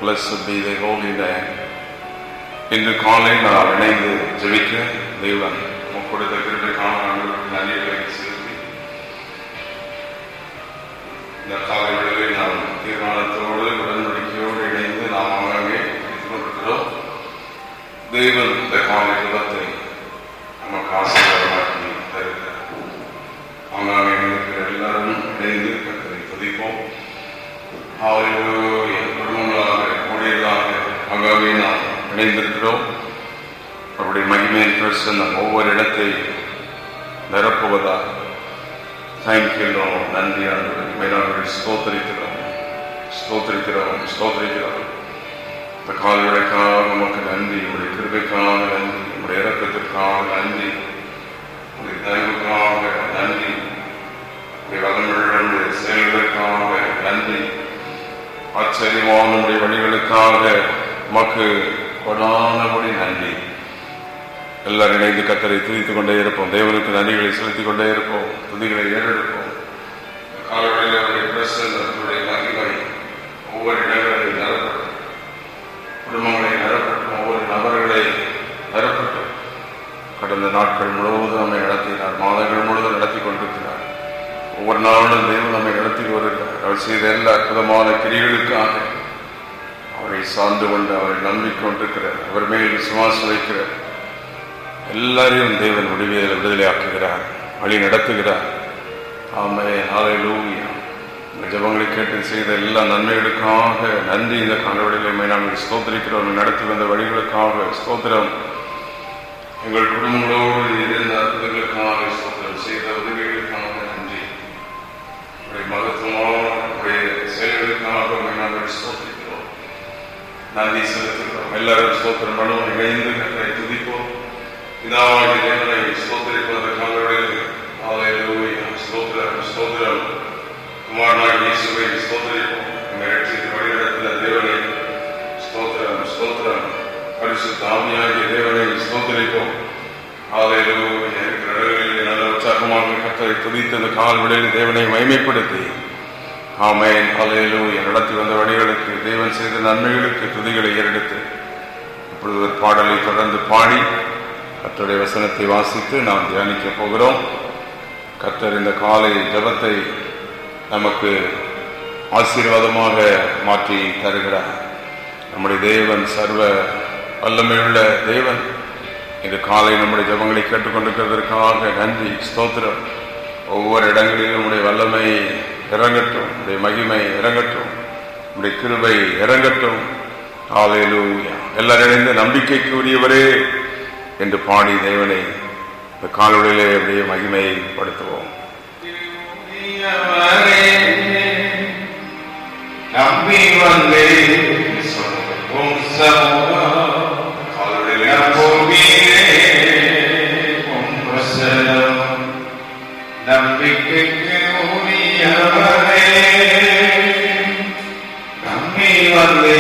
Blessed be thy holy name. இன்று காலை நான் இணைந்து ஜெபிக்க தேவன் கொடுத்த கிருபைக்காக ஆண்டவருக்கு நன்றிகளை செலுத்தி இந்த காலை வேளையில் நாம் தீர்மானத்தோடு உடன்படிக்கையோடு இணைந்து நாம் அங்கே கொண்டிருக்கிறோம். தேவன் இந்த காலை ஜெபத்தை நமக்கு ஆசீர்வாதமாக்கி தருகிறார். அங்காங்கே இருக்கிற எல்லாரும் இணைந்து கர்த்தரை துதிப்போம். குடும்பங்களாக கூடியதாக அங்காங்கே நாம் இணைந்திருக்கிறோம். அவருடைய மகிமையின் பிரசன்னம் ஒவ்வொரு இடத்தை நிரப்புவதாக. தேங்க்யூ, நன்றி ஆண்டவரே. ஸ்தோத்திரிக்கிறோம். இந்த காலைக்காக நமக்கு நன்றி. உடைய கிருபைக்காக நன்றி. உடைய இரக்கத்திற்காக நன்றி. உடைய தயவுக்காக நன்றி. உடைய வளமுடைய செயல்களுக்காக நன்றி. ஆச்சரியமான உடைய வழிகளுக்காக நமக்கு கொடானபடி நன்றி. எல்லாரும் இணைந்து கர்த்தரை துதித்துக் கொண்டே இருப்போம். தேவனுக்கு நன்றிகளை செலுத்திக் கொண்டே இருப்போம். துதிகளை ஏறெடுப்போம். காலவழியில் அவருடைய பிரசன்னத்துடைய மகிமை ஒவ்வொரு இடங்களில் நிரப்பட்டும், குடும்பங்களை நிரப்பட்டும், ஒவ்வொரு நபர்களை நிரப்பட்டும். கடந்த நாட்கள் முழுவதும் நம்மை நடத்தினார். மாதங்கள் முழுவதும் நடத்தி கொண்டிருக்கிறார். ஒவ்வொரு நாளும் தேவன் நம்மை நடத்தி வருகிறார். அவர் செய்த எல்லா அற்புதமான கிரிகளுக்காக அவரை சார்ந்து கொண்டு அவரை நம்பிக்கொண்டிருக்கிறார். அவர் மேல் விசுவாசம் வைக்கிறார். எல்லாரையும் தேவன் விடுதலை ஆக்குகிறார், வழி நடத்துகிறார். ஆமென், ஹல்லேலூயா. இந்த ஜெபங்களை கேட்டு செய்த எல்லா நன்மைகளுக்காக நன்றி. இந்த காலவெளியிலுமே நாங்கள் ஸ்தோத்திரிக்கிறோம். நடத்தி வந்த வழிகளுக்காக ஸ்தோத்திரம். எங்கள் குடும்பங்களோடு இருந்த அற்புதங்களுக்காக ஸ்தோத்திரம். செய்த உதவிகளுக்காக நன்றி. மகத்துவமான செயல்களுக்காக நாங்கள் ஸ்தோத்திரிக்கிறோம், நன்றி செலுத்துகிறோம். எல்லாரும் ஸ்தோத்திரம் பண்ணுவோம். இணைந்து கர்த்தரை துதிப்போம். பிதாவாகிய தேவனை ஸ்தோத்திரிப்பதற்காக ஹல்லேலூயா. ஸ்தோத்திரம். குமாரனாகிய இயேசுவை ஸ்தோத்திரிப்போம். எங்கள் இரட்சித்து வழிநடத்தின தேவனை ஸ்தோத்திரம். பரிசுத்த ஆவியாகிய தேவனை ஸ்தோத்திரிப்போம். ஹல்லேலூயா. இருக்கிற இடங்களில் நல்ல உற்சாகமாக கர்த்தரை துதித்து அந்த கால் விடையில் தேவனை மகிமைப்படுத்தி ஆமென், ஹல்லேலூயா. நடத்தி வந்த வழிகளுக்கு, தேவன் செய்த நன்மைகளுக்கு துதிகளை ஏறெடுத்து இப்பொழுது ஒரு பாடலை தொடர்ந்து பாடி கர்த்தருடைய வசனத்தை வாசித்து நாம் தியானிக்க போகிறோம். கர்த்தர் இந்த காலை ஜெபத்தை நமக்கு ஆசீர்வாதமாக மாற்றி தருகிறார். நம்முடைய தேவன் சர்வ வல்லமையுள்ள தேவன். இந்த காலை நம்முடைய ஜெபங்களை கேட்டுக்கொண்டிருக்கிறதற்காக நன்றி, ஸ்தோத்திரம். ஒவ்வொரு இடங்களிலும் நம்முடைய வல்லமை இறங்கட்டும், நம்முடைய மகிமை இறங்கட்டும், நம்முடைய கிருபை இறங்கட்டும். ஹல்லேலூயா. எல்லாரும் இணைந்து நம்பிக்கைக்கு உரியவரே என்று பாடி தேவனை இந்த காலொளியிலே அப்படியே மகிமையை படுத்துவோம். நம்பி வந்தே நம்பிக்கைக்கு உரியவரே, நம்பி வந்தே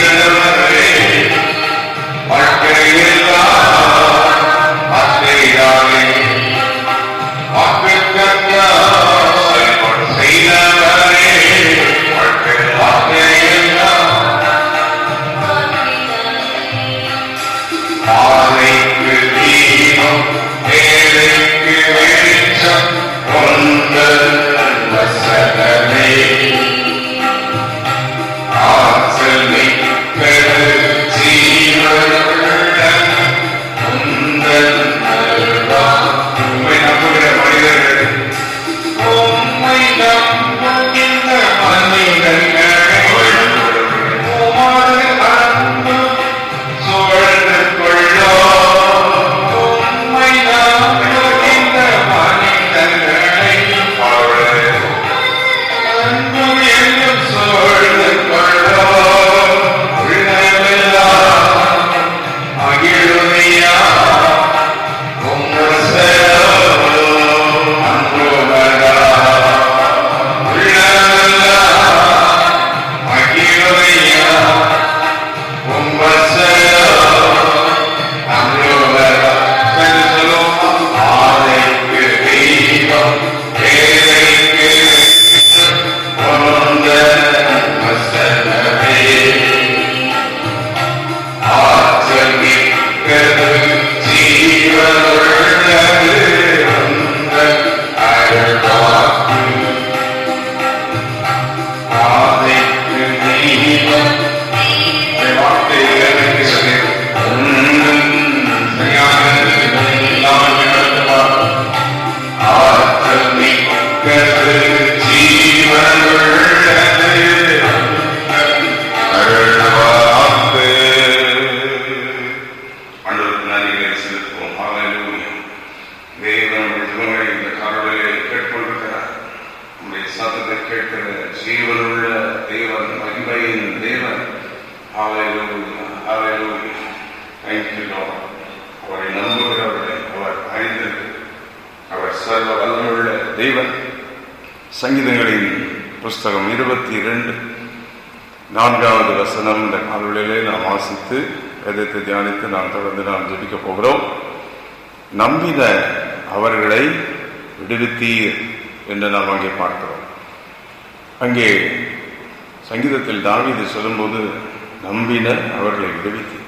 செய்தவரே வாழ்க்கையெல்லாம் வார்த்தையாலே வாக்குத்தத்தம் செய்தவரே வாழ்க்கையெல்லாம் பாதைக்கு தீபம் வேலைக்கு வெளிச்சம் ஒன்றல் வசனமே ஆற்றல் மிக்கது ஜீவனுள்ள உந்தன் அருளால். உம்மை நம்புகிற மனிதர்கள், உம்மை நம்புகின்ற மனிதர்களை உமது அன்பு சூழ்ந்து கொள்ளும். உம்மை நம்புகின்ற மனிதர்களை அன்பு என்னும் சூழ்ந்து கொள்ளும். உள்ளமெல்லாம் மகிழுமையா உங்கள் செல்வம் அன்புமரா. உள்ளமெல்லாம் மகிழுமையா உங்கள் செல்வம் அன்புமரா. சொல்லுவோம். ஆலைக்கு தீபம் வேலைக்கு ஒன்றன் வசனமே ஆற்றல் மிக்கது ஜீவனுள்ளது உந்தன் அருள்வாக்கு. பாதைக்கு தீபம் வார்த்தைகளுக்கு சொல்லி ஆற்றல் மிக்கது ஜீவனுள்ளது அருள்வாக்கு. ஆண்டவருக்கு நன்றிகளை செலுத்துவோம். ஹல்லேலூயா. தேவன் ஜெபங்களை இந்த காலையிலே கேட்டுக்கொண்டிருக்கிறார். நம்முடைய சத்தத்தை கேட்கிற ஜீவனுள்ள தேவன், மகிமையின் தேவன். ஹல்லேலூயா, ஹல்லேலூயா. Thank you, Lord. அவரை நம்புகிறவர்களை அவர் அறிந்திருக்கிறார். அவர் சர்வ வல்லமையுள்ள தேவன். சங்கீதங்களின் புஸ்தகம் 22 4வது வசனம் இந்த காலையிலே நாம் வாசித்து வேதத்தை தியானித்து நாம் தொடர்ந்து நாம் ஜெபிக்க போகிறோம். நம்பின அவர்களை விடுவித்தீர் என்று நாம் அங்கே பார்க்கிறோம். அங்கே சங்கீதத்தில் தாவீது சொல்லும்போது நம்பின அவர்களை விடுவித்தீர்.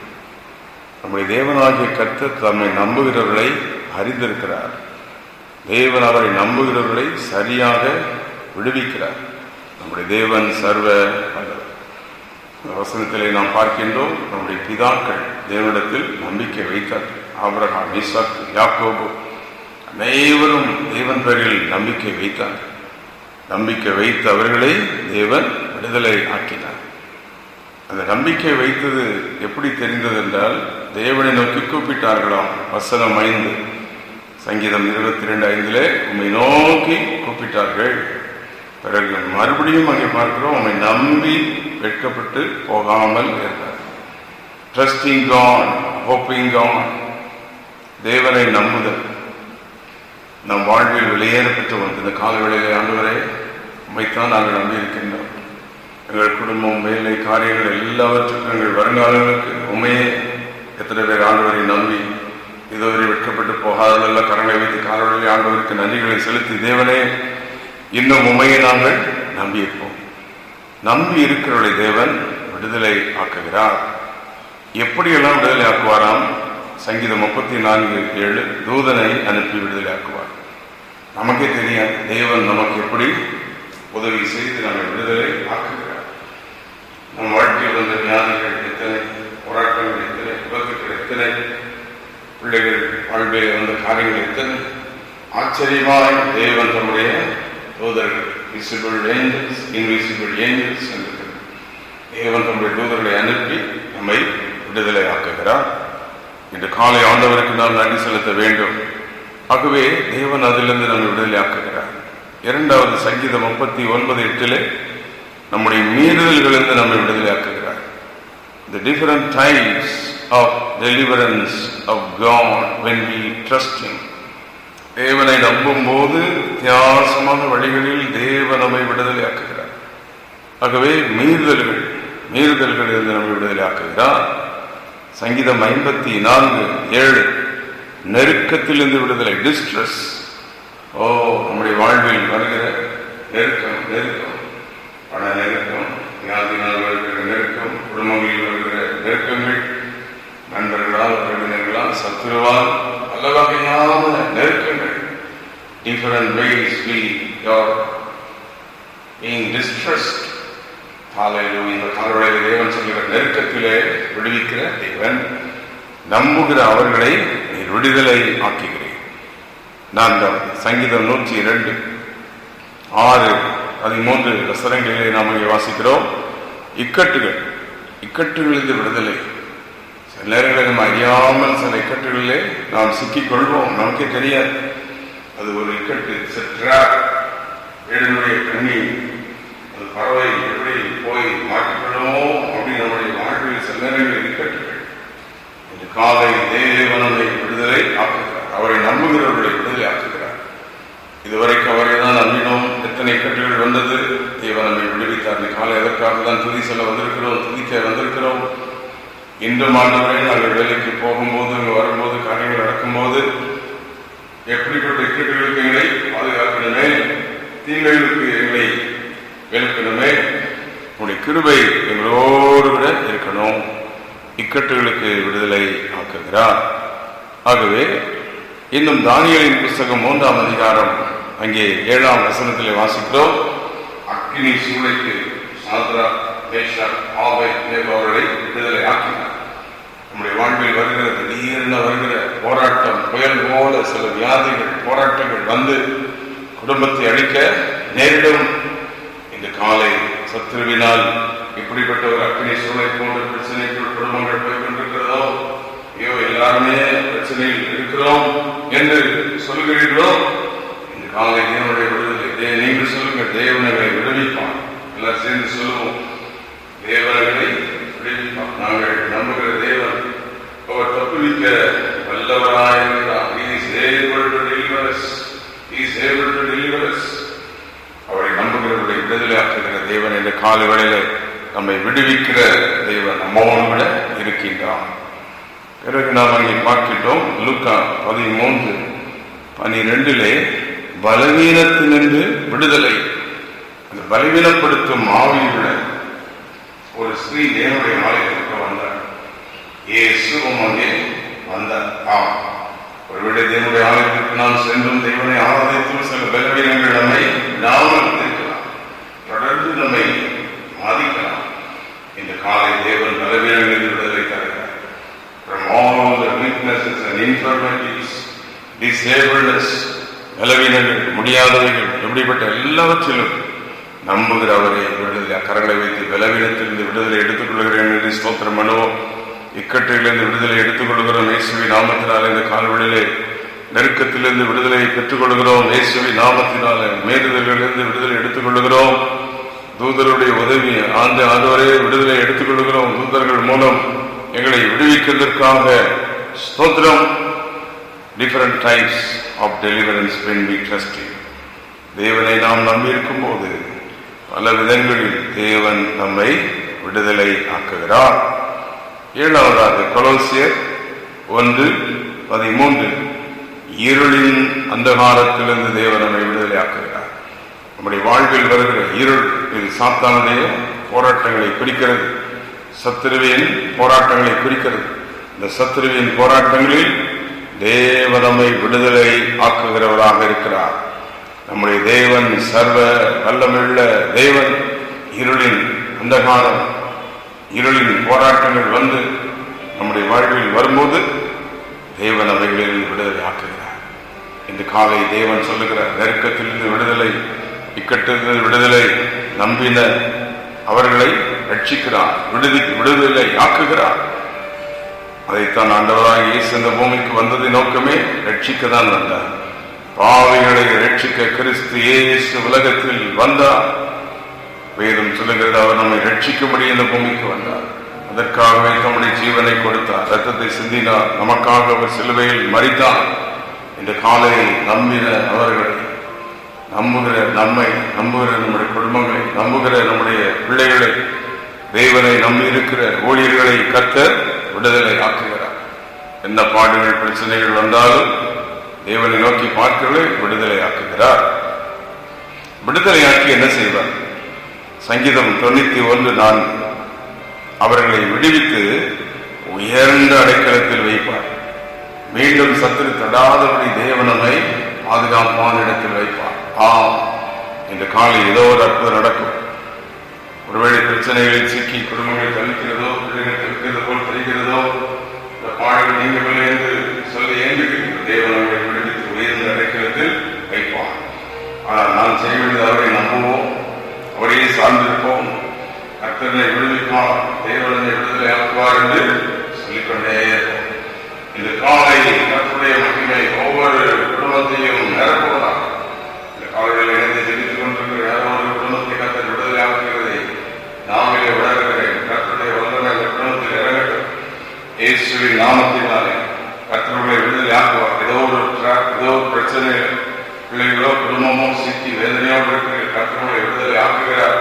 நம்முடைய தேவனாகிய கர்த்தர் தம்மை நம்புகிறவர்களை அறிந்திருக்கிறார். தேவன் அவரை நம்புகிறவர்களை சரியாக விடுவிக்கிறார். நம்முடைய தேவன் சர்வ வல்லவர். வசனத்திலே நாம் பார்க்கின்றோம், நம்முடைய பிதாக்கள் தேவனிடத்தில் நம்பிக்கை வைத்தார். ஆபிரகாம், ஈசாக், யாக்கோபு அனைவரும் தேவன் பேரில் நம்பிக்கை வைத்தார். நம்பிக்கை வைத்த அவர்களை தேவன் விடுதலை ஆக்கினார். அந்த நம்பிக்கை வைத்தது எப்படி தெரிந்தது என்றால், தேவனை நோக்கி கூப்பிட்டார்களாம். வசனம் 5 சங்கீதம் 22:5 உம்மை நோக்கி கூப்பிட்டார்கள். பிறகு மறுபடியும் அங்கே பார்க்கிறோம், உம்மை நம்பி வெட்கப்பட்டு போகாமல் இருந்தார். Trusting God, hoping God. தேவனை நம்புதல் நம் வாழ்வில் வெளியேறப்பட்டு வந்து இந்த கால வேளையிலே ஆண்டவரே உம்மைத்தான் நாங்கள் நம்பி இருக்கின்றோம். எங்கள் குடும்பம், வேலை, காரியங்கள் எல்லாவற்றுக்கும் எங்கள் வருங்காலங்களுக்கு உண்மையே. எத்தனை பேர் ஆண்டவரை நம்பி இதுவரை வெட்கப்பட்டு போகாதெல்லாம் கரங்களை வைத்து காலவழி ஆண்டவருக்கு நன்றிகளை செலுத்தி, தேவனே இன்னும் உண்மையை நாங்கள் நம்பி இருப்போம். நம்பி இருக்கிறவர்களை தேவன் விடுதலை ஆக்குகிறார். எப்படியெல்லாம் விடுதலை ஆக்குவாராம்? சங்கீதம் 34:7 தூதனை அனுப்பி விடுதலை ஆக்குவார். நமக்கே தெரியாது தேவன் நமக்கு எப்படி உதவி செய்து நம்மை விடுதலை ஆக்குகிறார். நம் வாழ்க்கையில் வந்த வியாதிகள் எத்தனை, போராட்டங்கள் எத்தனை, விபத்துக்கள் எத்தனை, பிள்ளைகள் வாழ்வில் வந்த காரியங்கள் எத்தனை. ஆச்சரியமாய் தேவன் தம்முடைய தூதர்கள், விசிபிள் ஏஞ்சல்ஸ், இன்விசிபிள் ஏஞ்சல்ஸ் என்று தேவன் தம்முடைய தூதர்களை அனுப்பி நம்மை விடுதலை ஆக்குகிறார். இன்று காலை ஆண்டவருக்கு நாம் நன்றி செலுத்த வேண்டும். ஆகவே தேவன் அதிலிருந்து நம்மை விடுதலை ஆக்குகிறார். 2வது சங்கீதம் 39:8 நம்முடைய மீறுதல்களிலிருந்து நம்மை விடுதலை ஆக்குகிறார். The different types of deliverance of God when we trust Him. தேவனை நம்பும் போது வித்தியாசமான வழிகளில் தேவன் நம்மை விடுதலை ஆக்குகிறார். ஆகவே மீறுதல்கள், மீறுதல்களிலிருந்து நம்மை விடுதலை ஆக்குகிறார். சங்கீதம் 54:7 நெருக்கத்திலிருந்து விடுதலை, டிஸ்ட்ரெஸ். நம்முடைய வாழ்வில் வருகிற நெருக்கம், பண நெருக்கம், வியாதினால் வருகிற நெருக்கம், குடும்பங்களில் வருகிற நெருக்கங்கள், நண்பர்களால், உறவினர்களால், சத்துருவால், பல வகையான நெருக்கங்கள். Different ways we are being distressed. Hallelujah. இந்த காலவழியில் தேவன் சொல்கிற நெருக்கத்திலே விடுவிக்கிற தேவன், நம்புகிற அவர்களை நீர் விடுதலை ஆக்குகிறேன். நான் சங்கீதம் 102:6-13 வசனங்களிலே நாம் இங்கே வாசிக்கிறோம். இக்கட்டுகளிலிருந்து விடுதலை. சில நேரங்களில் நம்ம அறியாமல் சில இக்கட்டுகளிலே நாம் சிக்கிக்கொள்வோம், நமக்கே தெரியாது. அது ஒரு இக்கட்டு, வேடனுடைய கண்ணி, அது பறவை எப்படி போய் மாற்றிக்கொள்ளுமோ அப்படி நம்முடைய வாழ்வில் சில நேரங்களில் இக்கட்டுகள். இந்த காலை தேவனை விடுதலை ஆக்குகிறார், அவரை நம்புகிறவர்களை விடுதலை ஆக்குகிறார். இதுவரைக்கும் அவரை தான் நம்பினோம். எத்தனை இக்கட்டுகள் வந்தது, தேவன் நம்மை விடுவித்தார். இந்த காலை எதற்காக தான் துதி சொல்ல வந்திருக்கிறோம், துதிக்க வந்திருக்கிறோம். இன்று ஆண்டவரை நாங்கள் வேலைக்கு போகும்போது, அங்கே வரும்போது, காரியங்கள் நடக்கும்போது எப்படிப்பட்ட இக்கட்டுகளுக்கு எங்களை பாதுகாக்கணுமே, தீமைகளுக்கு எங்களை விலக்கணுமே, உங்களுடைய கிருபை எங்களோடு விட இருக்கணும். இக்கட்டுகளுக்கு விடுதலை ஆக்குகிறார். ஆகவே இன்னும் தானியேலின் புஸ்தகம் 3ஆம் அதிகாரம் அங்கே 7ஆம் வசனத்திலே வாசிக்கிறோம். அக்கினி சூளைக்கு சாத்ராக், மேஷாக், ஆபேத்நேகோ அவர்களை விடுதலை ஆக்கினார். நம்முடைய வாழ்வில் வருகிற திடீரென வருகிற போராட்டம், புயல் போல சில வியாதிகள், போராட்டங்கள் வந்து குடும்பத்தை அழிக்க நேரிடும். இந்த காலை சத்துருவினால் இப்படிப்பட்ட ஒரு அக்கினி சூளை போன்ற பிரச்சனைக்குள் குடும்பங்கள் போய் கொண்டிருக்கிறதோ, ஐயோ எல்லாருமே பிரச்சனையில் இருக்கிறோம் என்று சொல்லுகிறீர்களோ, இந்த காலை தேவனுடைய விடுதலை. நீங்கள் சொல்லுங்க, தேவனங்களை விடுவிப்பான். எல்லாம் சேர்ந்து சொல்லுவோம், தேவனங்களை விடுவிப்பான். நாங்கள் நம்புகிற தேவன் அவர் தப்புவிக்க வல்லவராயிருக்கிறார். அவரை நம்புகிறவர்களை விடுதலை ஆக்குகிற தேவன் என்ற கால வேளையில நம்மை விடுவிக்கிற தேவன் நம்மோடு விட இருக்கின்றான். பிறகு நாம் அங்கே பார்க்கிட்டோம். லூக்கா 13:12 பலவீனத்தினின்று விடுதலை. அந்த பலவீனப்படுத்தும் ஆவியுள்ள ஒரு ஸ்திரீ தேவனுடைய ஆலயத்திற்கு வந்தார். இயேசுவும் அங்கே வந்தார். ஒருவேளை தேவனுடைய ஆலயத்திற்கு நாம் சென்றும் தேவனை ஆராதித்தும் சில பலவீனங்கள் நம்மை விடாமல் இருக்கலாம், தொடர்ந்து நம்மை பாதிக்கலாம். இந்த காலை தேவன் பலவீனங்களில் விடுதலை தருகிறார். From all the weaknesses and infirmities, disabledness, பலவீனங்கள், முடியாதவைகள், எப்படிப்பட்ட எல்லாவற்றிலும் நம்புகிற அவரை விடுதலை கரங்களை வைத்து பலவீனத்திலிருந்து விடுதலை எடுத்துக் கொள்கிறேன் என்று ஸ்தோத்திரம் பண்ணுவோம். இக்கட்டிலிருந்து விடுதலை எடுத்துக் கொள்கிறோம் இயேசுவின் நாமத்தினாலே. இந்த கால்வழியிலே நெருக்கத்திலிருந்து விடுதலை பெற்றுக் கொள்கிறோம் இயேசுவின் நாமத்தினாலே. மேலுதல்களிலிருந்து விடுதலை எடுத்துக் கொள்கிறோம் தூதருடைய உதவி. ஆண்டவரே விடுதலை எடுத்துக் கொள்கிறோம். தூதர்கள் மூலம் எங்களை விடுவிக்கிறதற்காக ஸ்தோத்திரம். Different types of deliverance when we trust Him. தேவனை நாம் நம்பியிருக்கும் போது பல விதங்களில் தேவன் நம்மை விடுதலை ஆக்குகிறார். 7வது கொலோசியர் 1:13 இருளின் அந்தகாரத்திலிருந்து தேவன் நம்மை விடுதலை ஆக்குகிறார். நம்முடைய வாழ்வில் வருகிற இருள், இது சாத்தானுடைய போராட்டங்களை குறிக்கிறது, சத்துருவின் போராட்டங்களை குறிக்கிறது. இந்த சத்துருவின் போராட்டங்களில் தேவன் நம்மை விடுதலை ஆக்குகிறவராக இருக்கிறார். நம்முடைய தேவன் சர்வ வல்லமையுள்ள தேவன். இருளின் அந்தகாரம், இருளின் போராட்டங்கள் வந்து நம்முடைய வாழ்வில் வரும்போது தேவன் அவைகளில் விடுதலை ஆக்குகிறார். இந்த காலை தேவன் சொல்லுகிறார், நெருக்கத்திலிருந்து விடுதலை, இக்கட்டிலிருந்து விடுதலை, நம்பின அவர்களை ரட்சிக்கிறார், விடுதலை ஆக்குகிறார். அதைத்தான் ஆண்டவராக இயேசு இந்த பூமிக்கு வந்தது நோக்கமே ரட்சிக்க தான் வந்தார். பாவிகளை ரட்சிக்க கிறிஸ்து இயேசு உலகத்தில் வந்தார். வேதம் சொல்லுகிறது, அவர் நம்மை ரட்சிக்கும்படி இந்த பூமிக்கு வந்தார். அதற்காகவே தம்முடைய ஜீவனை கொடுத்தார், ரத்தத்தை சிந்தினார், நமக்காக அவர் சிலுவையில் மரித்தார். இந்த காலையில் நம்பின அவர்களை, நம்புகிற நம்மை, நம்புகிற நம்முடைய குடும்பங்களை, நம்புகிற நம்முடைய பிள்ளைகளை தேவனை நம்பி இருக்கிற ஊழியர்களை கர்த்தர் விடுதலை ஆக்குகிறார். என்ன பாடுகள் பிரச்சனைகள் வந்தாலும் தேவனை நோக்கி பார்க்கிறவர்களை விடுதலை ஆக்குகிறார். விடுதலையாக்கி என்ன செய்வார்? சங்கீதம் 91:4 அவர்களை விடுவித்து உயர்ந்த அடைக்கலத்தில் வைப்பார். மீண்டும் சத்துரு தடாதபடி தேவனமை பாதுகாப்பான இடத்தில் வைப்பார். இந்த காலை ஏதோ ஒரு அற்புதம் நடக்கும். ஒருவேளை பிரச்சனைகளில் சிக்கி குடும்பங்கள் தவிக்கிறதோ, பிள்ளைகள் தவிக்கிறது போல் தெரிகிறதோ, இந்த பாடல் நீங்கவில்லை என்று சொல்லி ஏங்குகின்ற தேவனமை விடுவித்து உயர்ந்த அடைக்கலத்தில் வைப்பார். ஆனால் நான் செய்ய வேண்டியது அவரை நம்புவோம், அவரையே சார்ந்திருப்போம். கர்த்தரை விடுவிப்பார், தேவனை விடுதலை ஆக்குவார் என்று சொல்லிக்கொண்டே இருப்போம். இந்த காலை கர்த்தருடைய மகிமை ஒவ்வொரு குடும்பத்தையும் நிரப்புவதாக. இந்த காலையில் இணைந்து ஜெபித்துக் கொண்டிருக்கிற யாரோ ஒரு குடும்பத்தை கர்த்தர் விடுதலை ஆக்குகிறதை நாமே உணர்கிறேன். கர்த்தருடைய வல்லமை அந்த குடும்பத்தில் இறங்கட்டும். இயேசுவின் நாமத்தினாலே கர்த்தருடைய விடுதலை ஆக்குவார். ஏதோ ஒரு பிரச்சனை, பிள்ளைகளோ குடும்பமோ சிக்கி வேதனையோடு இருக்கிற கர்த்தருடைய விடுதலை ஆக்குகிறார்.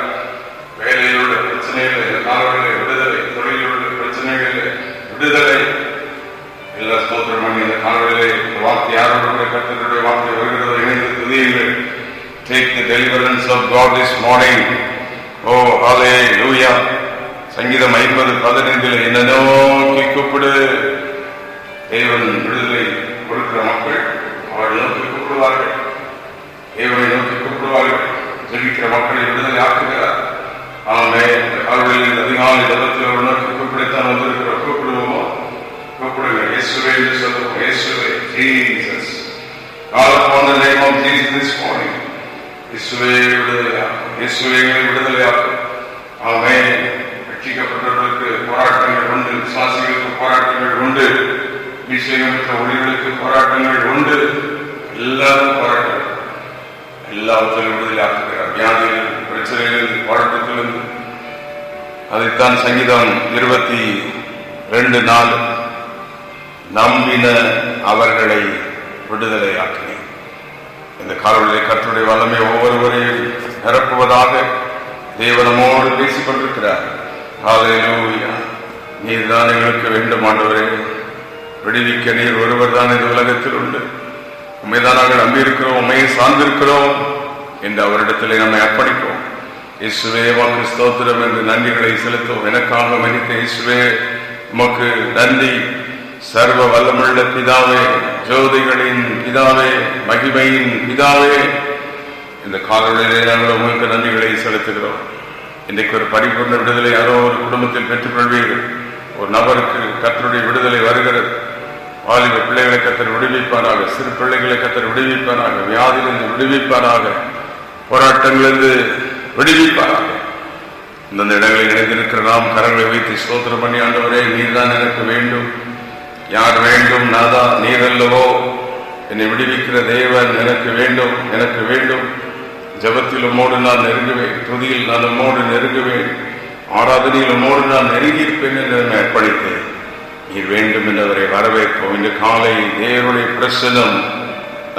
வேலையில் உள்ள பிரச்சனைகள் காலங்களில் விடுதலை, தொழிலில் உள்ள பிரச்சனைகளில் விடுதலை. எல்லா ஸ்தோத்திரம் பண்ணி இந்த காலங்களிலே வார்த்தை யாருடைய கர்த்தருடைய வார்த்தை வருகிறதோ இணைந்து துதியுங்கள். Take the deliverance of God this morning. Oh, hallelujah. சங்கீதம் 50:15 என்ன நோக்கி கூப்பிடு. தேவன் விடுதலை கொடுக்கிற மக்கள் அவரை நோக்கி கூப்பிடுவார்கள். தேவனை நோக்கி கூப்பிடுவார்கள். ஜெபிக்கிற மக்களை விடுதலை ஆக்குகிறார். அவர்களின் அதிகாலை ஜபத்தில் ஒரு நோக்கி கூப்பிடத்தான் வந்திருக்கிற கூப்பிடுவோமோ, கூப்பிடுங்க. இயேசுவே என்று சொல்லுவோம். இயேசுவே, Jesus. Call upon the name of Jesus this morning. இயேசுவே விடுதலையாக்கும், இயேசுவே விடுதலையாக்கும். ஆமென். ரட்சிக்கப்பட்டவர்களுக்கு போராட்டங்கள் உண்டு, விசுவாசிகளுக்கு போராட்டங்கள் உண்டு, அபிஷேகம் பெற்ற ஒளிகளுக்கு போராட்டங்கள் உண்டு. எல்லாரும் போராட்டம், எல்லாவற்றிலும் விடுதலையாக்குகிறார். வியாதியில், பிரச்சனைகளில், போராட்டத்திலிருந்து. அதைத்தான் சங்கீதம் 22:4 நம்பின அவர்களை விடுதலையாக்கினேன். இந்த காலவழியை கர்த்தருடைய வல்லமை ஒவ்வொருவரையும் நிரப்புவதாக தேவனமோடு பேசிக் கொண்டிருக்கிறார். ஹல்லேலூயா. நீர் தான் எங்களுக்கு வேண்டும் ஆண்டவரே. விடுவிக்க நீர் ஒருவர் தான் இந்த உலகத்தில் உண்டு. உண்மைதான் நாங்கள் நம்பியிருக்கிறோம், உண்மையை சார்ந்திருக்கிறோம் என்று அவரிடத்திலே நம்மை அர்ப்பணிப்போம். இயேசுவே உமக்கு ஸ்தோத்திரம் என்று நன்றிகளை செலுத்துவோம். எனக்காக மரித்த இயேசுவே உமக்கு நன்றி. சர்வ வல்லமுள்ள பிதாவே, ஜோதிகளின் பிதாவே, மகிமையின் பிதாவே, இந்த காலவழியிலே நாங்கள் உங்களுக்கு நன்றிகளை செலுத்துகிறோம். இன்றைக்கு ஒரு பரிபூர்ண விடுதலை யாரோ ஒரு குடும்பத்தில் பெற்றுக் கொள்வீர்கள். ஒரு நபருக்கு கர்த்தருடைய விடுதலை வருகிறது. வாலிப பிள்ளைகளை கர்த்தர் விடுவிப்பாராக, சிறு பிள்ளைகளை கர்த்தர் விடுவிப்பாராக, வியாதியிலிருந்து விடுவிப்பாராக, போராட்டங்களிலிருந்து விடுவிப்பாராக. இந்தந்த இடங்களில் இணைந்திருக்கிற நாம் கரங்களை வைத்து ஸ்தோத்திரம் பண்ணி, ஆண்டவரே நீர் தான் எனக்கு வேண்டும். யார் வேண்டும்? நாதா நீர் அல்லவோ. என்னை விடுவிக்கிற தேவன் எனக்கு வேண்டும், எனக்கு வேண்டும். ஜபத்தில் உம்மோடு நான் நெருங்குவேன், துதியில் நான் உம்மோடு நெருங்குவேன், ஆராதனையில் உம்மோடு நான் நெருங்கியிருப்பேன் என்று நான் அர்ப்பணித்தேன். நீர் வேண்டும் என்றவரை வரவேற்போம். இன்று காலை தேவனுடைய பிரசன்னம்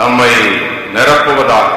நம்மை நிரப்புவதாக.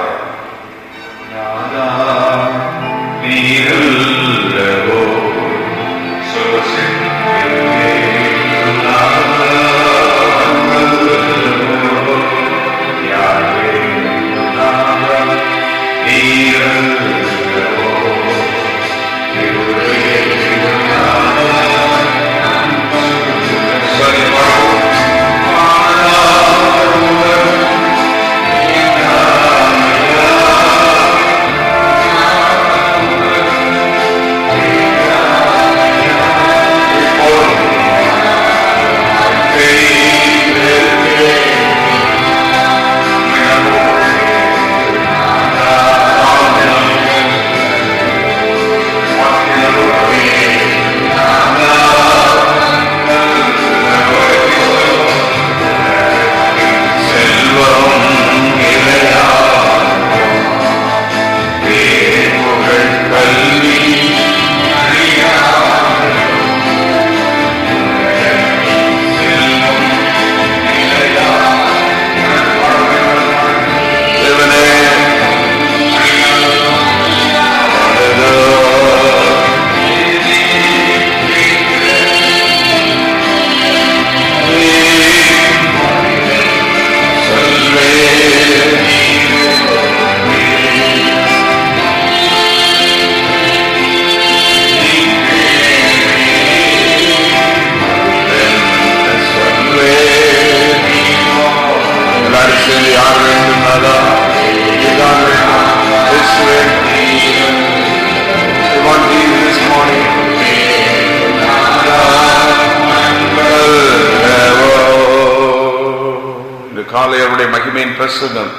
நம்முடைய மகிமையின் பிரசன்னம்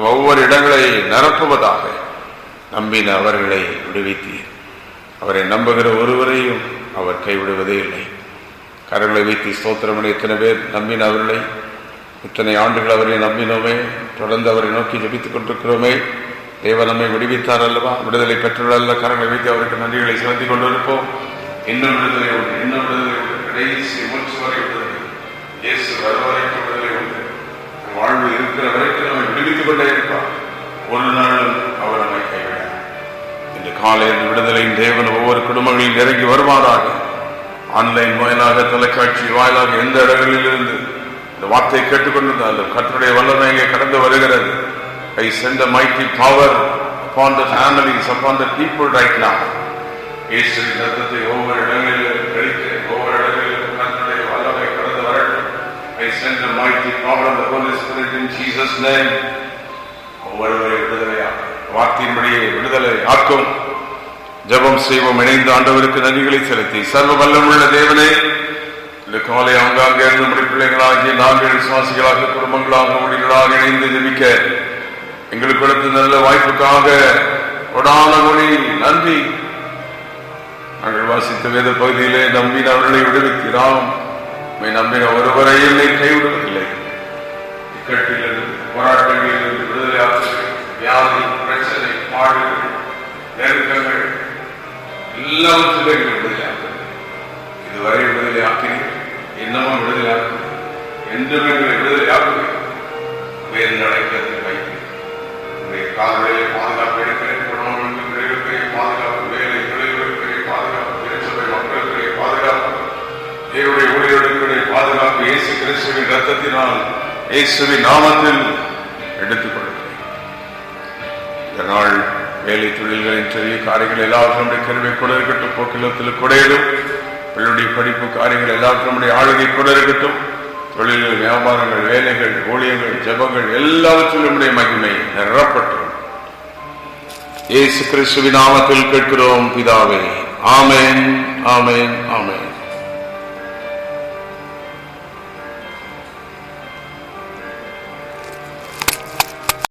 ஒவ்வொரு இடங்களை நிரப்புவதாக. நம்பின அவர்களை விடுவித்தீர். அவரை நம்புகிற ஒருவரையும் அவர் கைவிடுவதே இல்லை. கரங்களை வைத்து ஸ்தோத்திரம். எத்தனை பேர் நம்பின அவர்களை, இத்தனை ஆண்டுகள் அவரை நம்பினோமே, தொடர்ந்து அவரை நோக்கி ஜெபித்துக் கொண்டிருக்கிறோமே. தேவன் நம்மை விடுவித்தார் அல்லவா, விடுதலை பெற்றுள்ள கரங்களை வைத்து அவருக்கு நன்றிகளை செலுத்திக் கொண்டிருப்போம். இன்னும் விடுதலை உண்டு, இன்னும் விடுதலை உண்டு. கடைசி மூச்சு வரை விடுதலை, இயேசு வருவரைக்கும் விடுதலை உண்டு. வாழ்வு இருக்கிற வரைக்கும் நம்மை விடுவித்துக் கொண்டே இருப்பார். ஒரு நாளும் அவர் நம்மை கைவிடார். இன்று காலையில் விடுதலையின் தேவன் ஒவ்வொரு குடும்பங்களில் இறங்கி வருவாராக. ஆன்லைன் வாயிலாக, தொலைக்காட்சி வாயிலாக, எந்த இடங்களில் இருந்து இந்த வார்த்தையை கேட்டுக்கொண்டிருந்தாலும் கர்த்தருடைய வல்லமை இங்கே கடந்து வருகிறது. I send the mighty power upon the families, upon the people right now. இயேசுவின் ரத்தத்தை ஒவ்வொரு இடங்களிலும் தெளித்து, ஒவ்வொரு இடங்களிலும் கர்த்தருடைய வல்லமை கடந்து வரட்டும். I send the mighty power of the Holy Spirit in Jesus' name. ஒவ்வொருவரை விடுதலையாக, வார்த்தையின்படியே விடுதலை ஆக்கும். ஜெபம் செய்வோம். இணைந்த ஆண்டவருக்கு நன்றிகளை செலுத்தி, சர்வ வல்லமுள்ள தேவனே, இந்த காலை ஆங்காங்கே நம்முடைய பிள்ளைகளாகிய நாங்கள் விசுவாசிகளாக, குடும்பங்களாக, ஊழியர்களாக இணைந்து ஜெபிக்க எங்களுக்கு கொடுத்த நல்ல வாய்ப்புக்காக கொடான மொழி நன்றி. நாங்கள் வாசித்த வேத பகுதியிலே நம்பின அவர்களை விடுவிக்கிறாம். நம்பின ஒருவரையும் கைவிடுவதில்லை. இக்கட்டிலிருந்து, போராட்டங்களிலிருந்து விடுதலை ஆற்றுகிறேன். வியாதி, பிரச்சனை, பாடுகள், நெருக்கங்கள் எல்லாவற்றிலும் எங்களை விடுதலை ஆக்குகிறது. இதுவரை விடுதலை ஆக்கிறீர்கள், இன்னமும் விடுதலை ஆக்குகிறது, என்றும் எங்களை விடுதலை ஆக்குகிறது. வேறு நடக்கிறதை வைத்து கால்களிலே பாதுகாப்பு எடுக்கிறேன். குடும்பங்களுக்கு பாதுகாப்பு, வேலை தொழில்களுக்கு பாதுகாப்பு, திருச்சபை மக்களுக்கு பாதுகாப்பு, தேவனுடைய ஊழியர்களுக்கு பாதுகாப்பு இயேசு கிறிஸ்துவின் ரத்தத்தினால், இயேசுவின் நாமத்தில் எடுத்துக் கொள்கிறேன். இந்த நாள் வேலை தொழில்களின் பெரிய காரியங்கள் எல்லாவற்றும் கருவை கூட இருக்கட்டும், போக்கிலத்தில் குடையிடும். பிள்ளைடைய படிப்பு காரியங்கள் எல்லாவற்றும் ஆளுகை கூட இருக்கட்டும். தொழில்கள், வியாபாரங்கள், வேலைகள், ஊழியங்கள், ஜெபங்கள் எல்லாவற்றிலும் மகிமை நிரப்பட்டும். இயேசு கிறிஸ்துவின் நாமத்தில் கேட்கிறோம் பிதாவே. ஆமென், ஆமென், ஆமென்.